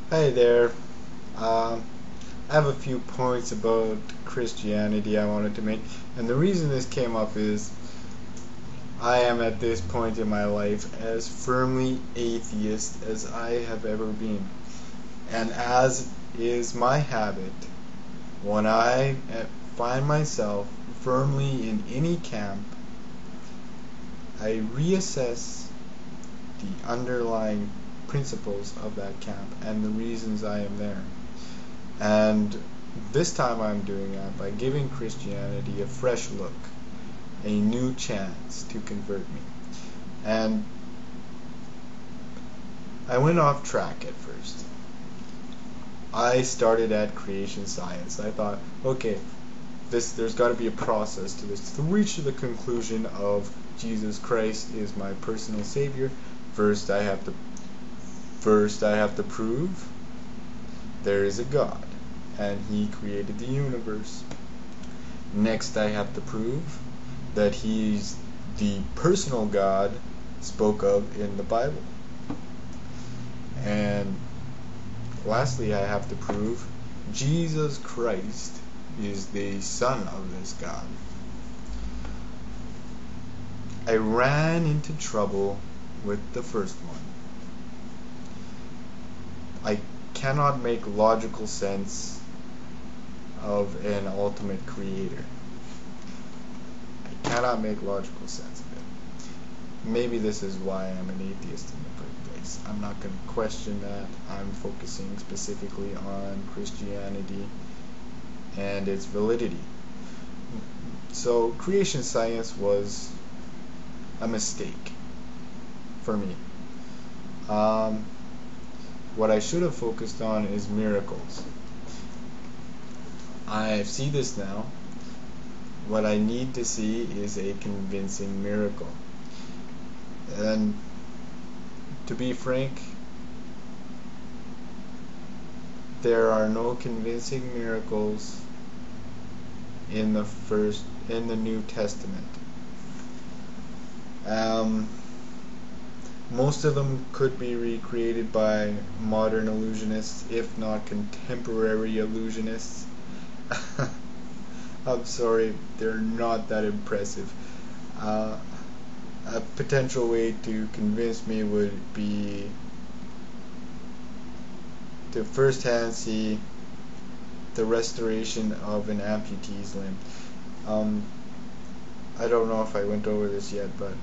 Hi there. Um, I have a few points about Christianity I wanted to make, and the reason this came up is I am at this point in my life as firmly atheist as I have ever been. And as is my habit, when I find myself firmly in any camp, I reassess the underlying principles of that camp and the reasons I am there. And this time I'm doing that by giving Christianity a fresh look, a new chance to convert me. And I went off track at first. I started at creation science. I thought, okay, there's got to be a process to this to reach the conclusion of Jesus Christ is my personal savior. First I have to prove there is a God and he created the universe. Next I have to prove that he's the personal God spoke of in the Bible. And lastly I have to prove Jesus Christ is the Son of this God. I ran into trouble with the first one. I cannot make logical sense of an ultimate creator. I cannot make logical sense of it. Maybe this is why I'm an atheist in the first place. I'm not going to question that. I'm focusing specifically on Christianity and its validity. So creation science was a mistake for me. What I should have focused on is miracles. I see this now. What I need to see is a convincing miracle. And to be frank, there are no convincing miracles in the New Testament. Most of them could be recreated by modern illusionists, if not contemporary illusionists. I'm sorry, they're not that impressive. A potential way to convince me would be to firsthand see the restoration of an amputee's limb. I don't know if I went over this yet, but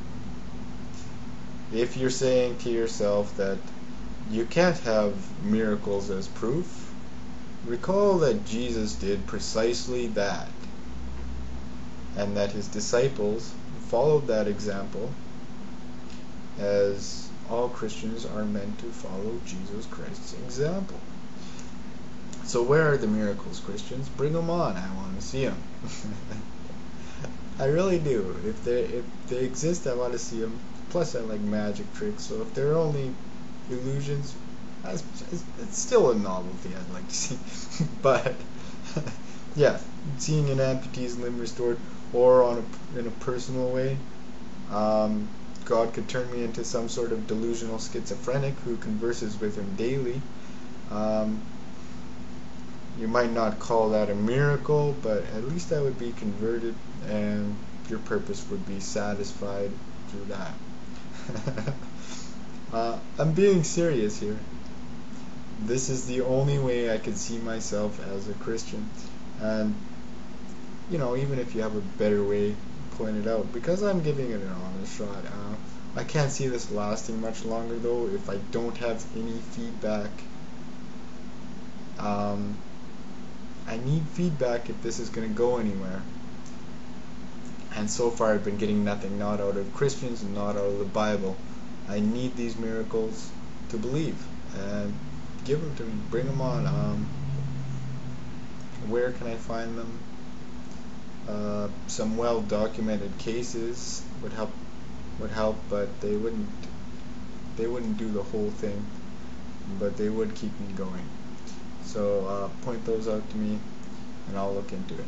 if you're saying to yourself that you can't have miracles as proof, recall that Jesus did precisely that, and that his disciples followed that example, as all Christians are meant to follow Jesus Christ's example. So where are the miracles, Christians? Bring them on. I want to see them. I really do. If they exist, I want to see them. Plus, I like magic tricks. So if they're only illusions, it's still a novelty I'd like to see. But yeah, seeing an amputee's limb restored, or in a personal way, God could turn me into some sort of delusional schizophrenic who converses with him daily. You might not call that a miracle, but at least I would be converted and your purpose would be satisfied through that. I'm being serious here. This is the only way I can see myself as a Christian. And, even if you have a better way, point it out. Because I'm giving it an honest shot. I can't see this lasting much longer, though, if I don't have any feedback. I need feedback if this is going to go anywhere. And so far I've been getting nothing, not out of Christians and not out of the Bible. I need these miracles to believe, and give them to me, bring them on. Where can I find them? Some well-documented cases would help, but they wouldn't do the whole thing, but they would keep me going. So point those out to me, and I'll look into it.